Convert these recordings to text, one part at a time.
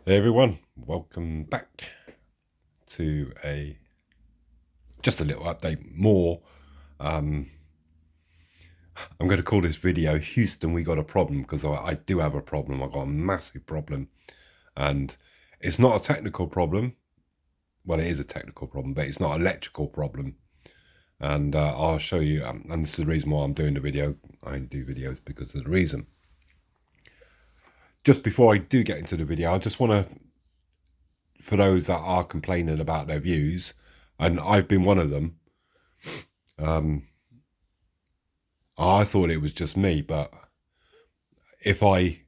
Hey everyone, welcome back to just a little update more. I'm going to call this video Houston, we got a problem, because I do have a problem. I've got a massive problem, and it's not a technical problem. Well, it is a technical problem, but it's not an electrical problem. And I'll show you, and this is the reason why I'm doing the video. I do videos because of the reason. Just before I do get into the video, I just want to, for those that are complaining about their views, and I've been one of them, I thought it was just me, but if I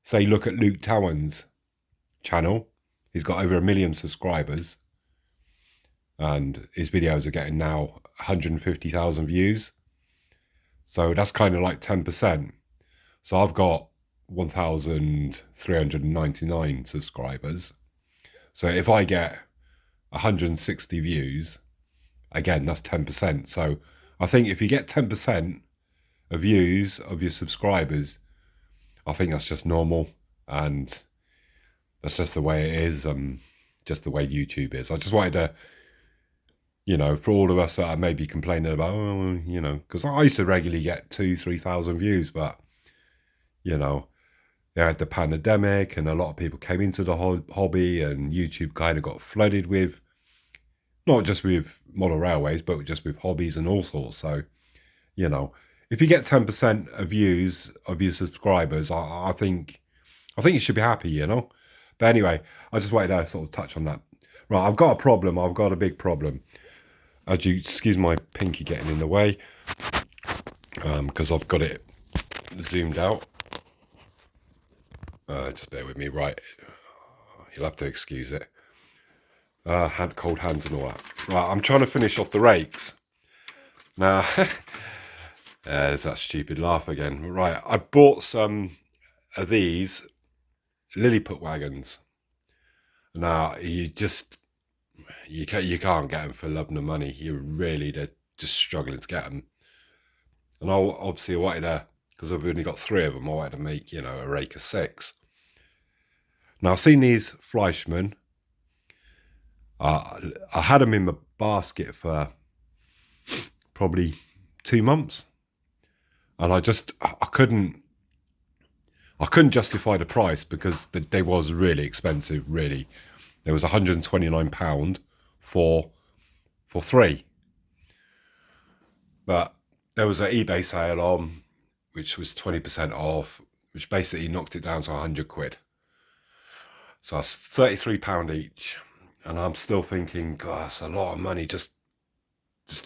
say look at Luke Towan's channel, he's got over 1 million subscribers, and his videos are getting now 150,000 views. So that's kind of like 10%. So I've got 1,399 subscribers. So if I get 160 views, again, that's 10%. So I think if you get 10% of views of your subscribers, I think that's just normal, and that's just the way it is, just the way YouTube is. I just wanted to, for all of us that are maybe complaining about, because I used to regularly get 2,000-3,000 views, but, they had the pandemic and a lot of people came into the hobby, and YouTube kind of got flooded with, not just with model railways, but just with hobbies and all sorts. So, if you get 10% of views of your subscribers, I think you should be happy, But anyway, I just wanted to sort of touch on that. Right, I've got a problem. I've got a big problem. As you excuse my pinky getting in the way, because I've got it zoomed out. Just bear with me. Right, you'll have to excuse it. Had cold hands and all that. Right, I'm trying to finish off the rakes. Now, there's that stupid laugh again. Right, I bought some of these Lilliput wagons. Now, you can't get them for love nor money. They're just struggling to get them. And I wanted to, because I've only got 3 of them, I wanted to make, a rake of 6. Now, I've seen these Fleischmann. I had them in my basket for probably 2 months, and I couldn't justify the price, because they was really expensive. Really, there was £129 for 3, but there was an eBay sale on, which was 20% off, which basically knocked it down to £100. So it's £33 each. And I'm still thinking, God, that's a lot of money just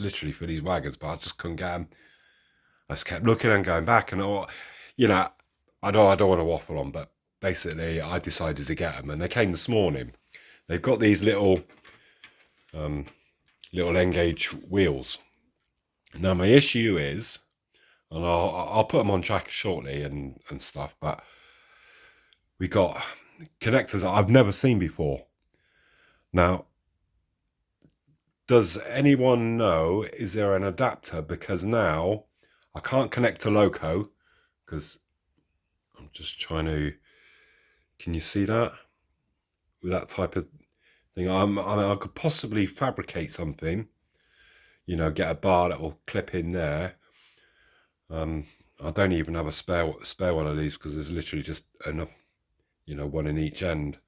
literally for these wagons, but I just couldn't get them. I just kept looking and going back, and I don't want to waffle on, but basically I decided to get them, and they came this morning. They've got these little N-gauge wheels. Now my issue is, and I'll put them on track shortly and stuff, but we got connectors that I've never seen before. Now, does anyone know, is there an adapter? Because now I can't connect to Loco, because I'm just trying to, can you see that? With that type of thing, I could possibly fabricate something, get a bar that will clip in there. I don't even have a spare one of these, because there's literally just enough, one in each end.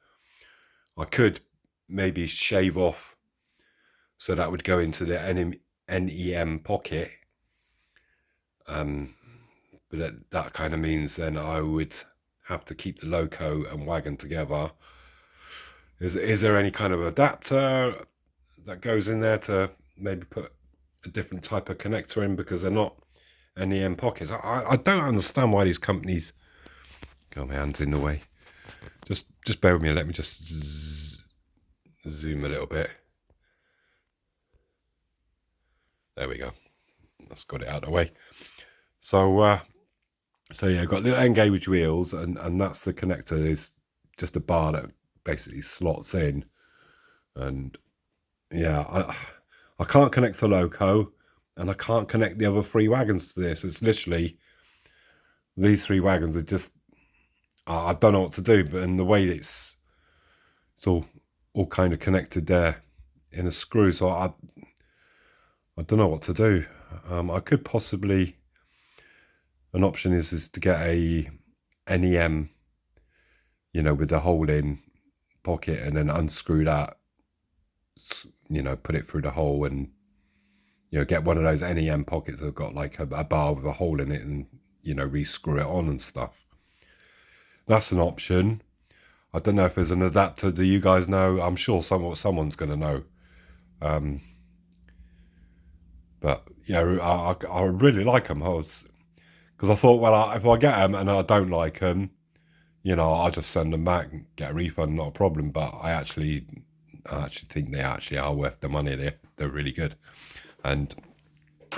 I could maybe shave off, so that would go into the NEM pocket. But that kind of means then I would have to keep the Loco and wagon together. Is there any kind of adapter that goes in there to maybe put a different type of connector in, because they're not NEM pockets? I don't understand why these companies, got my hands in the way. Just bear with me. Let me just zoom a little bit. There we go. That's got it out of the way. So yeah, I've got little N-gauge wheels, and that's the connector. Is just a bar that basically slots in, and yeah, I can't connect to Loco, and I can't connect the other 3 wagons to this. It's literally, these 3 wagons are just, I don't know what to do. But in the way it's it's all kind of connected there in a screw. So I don't know what to do. I could possibly, an option is to get a NEM, you know, with the hole in pocket, and then unscrew that, you know, put it through the hole, and, you know, get one of those NEM pockets that have got like a bar with a hole in it, and, you know, re-screw it on and stuff. That's an option. I don't know if there's an adapter. Do you guys know? I'm sure someone's going to know. But yeah, I really like them. Because I thought, well, if I get them and I don't like them, you know, I'll just send them back and get a refund, not a problem. But I actually think they actually are worth the money. They're really good. And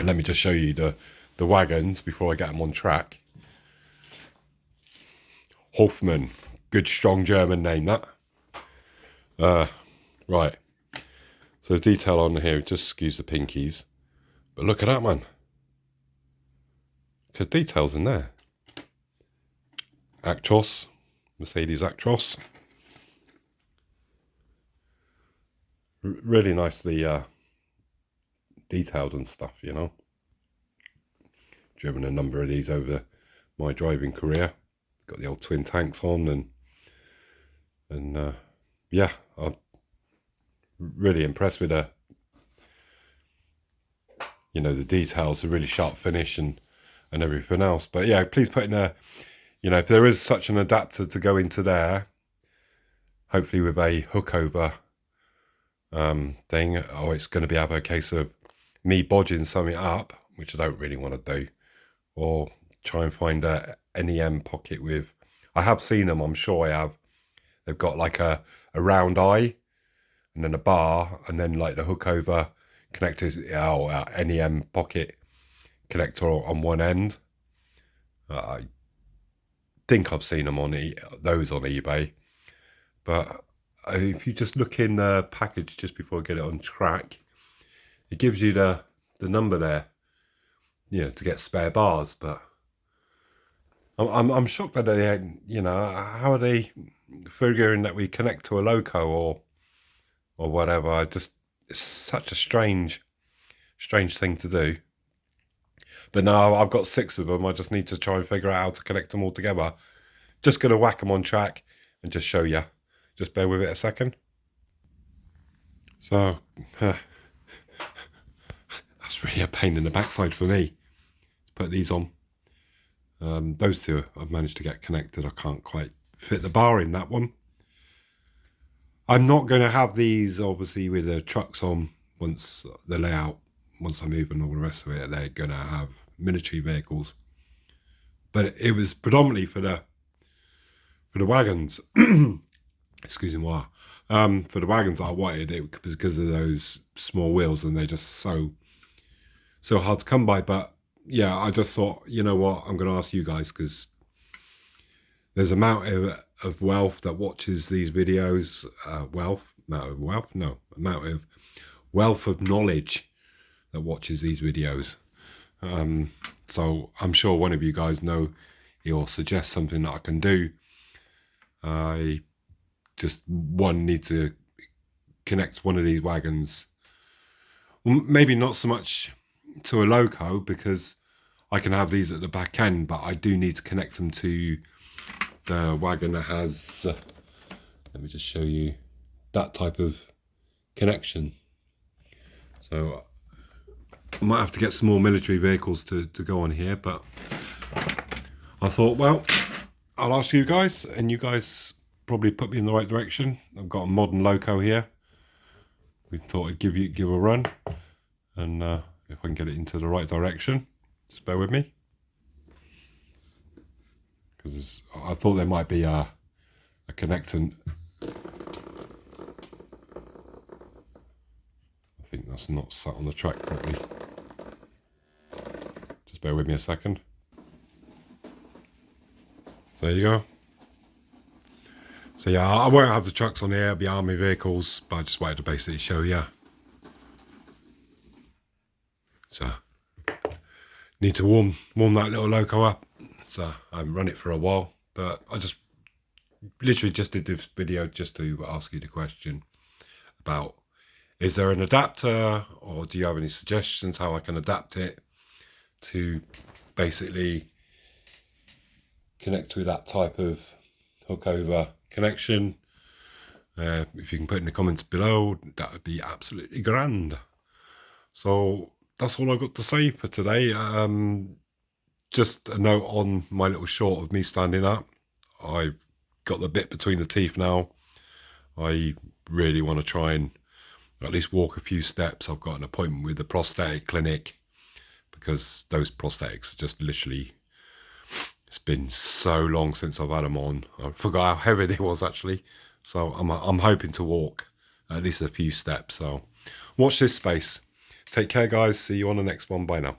let me just show you the wagons before I get them on track. Hoffman, good strong German name that. Right. So the detail on here, just excuse the pinkies. But look at that, man. Look at the details in there. Actros, Mercedes Actros. Really nicely detailed and stuff, you know. Driven a number of these over my driving career. Got the old twin tanks on, and yeah, I'm really impressed with the, you know, the details, the really sharp finish and everything else. But yeah, please put in a, you know, if there is such an adapter to go into there, hopefully with a hookover thing, or it's going to be either a case of me bodging something up, which I don't really want to do, or try and find a NEM pocket with, I have seen them, I'm sure I have. They've got like a round eye and then a bar, and then like the hookover connectors, NEM pocket connector on one end. I think I've seen them on those on eBay. But if you just look in the package just before I get it on track, it gives you the number there, you know, to get spare bars. But I'm shocked that they, you know, how are they figuring that we connect to a loco or whatever. It's such a strange thing to do. But now I've got 6 of them. I just need to try and figure out how to connect them all together. Just going to whack them on track and just show you. Just bear with it a second. So, that's really a pain in the backside for me to put these on. Those two I've managed to get connected. I can't quite fit the bar in that one. I'm not going to have these, obviously, with the trucks on once the layout, once I move and all the rest of it. They're going to have military vehicles. But it was predominantly for the wagons. Excuse me, why? For the wagons I wanted it because of those small wheels, and they're just so hard to come by. But yeah, I just thought, you know what, I'm going to ask you guys, because there's a amount of wealth that watches these videos. Amount of wealth of knowledge that watches these videos. So I'm sure one of you guys know or suggest something that I can do. I just need to connect one of these wagons. Well, maybe not so much to a loco, because I can have these at the back end, but I do need to connect them to the wagon that has, let me just show you, that type of connection. So I might have to get some more military vehicles to go on here, but I thought, well, I'll ask you guys, and you guys probably put me in the right direction. I've got a modern loco here. We thought I'd give a run, and if I can get it into the right direction, just bear with me, because I thought there might be a connectant. I think that's not sat on the track properly. Just bear with me a second. So there you go. So yeah, I won't have the trucks on here, it'll be army vehicles, but I just wanted to basically show you. So, need to warm that little loco up. So I haven't run it for a while, but I just literally just did this video just to ask you the question about, is there an adapter, or do you have any suggestions how I can adapt it to basically connect to that type of hook over connection? If you can put in the comments below, that would be absolutely grand. So that's all I've got to say for today. Just a note on my little short of me standing up. I've got the bit between the teeth now. I really want to try and at least walk a few steps. I've got an appointment with the prosthetic clinic because those prosthetics are just literally, it's been so long since I've had them on. I forgot how heavy it was actually. So I'm hoping to walk at least a few steps. So watch this space. Take care, guys. See you on the next one. Bye now.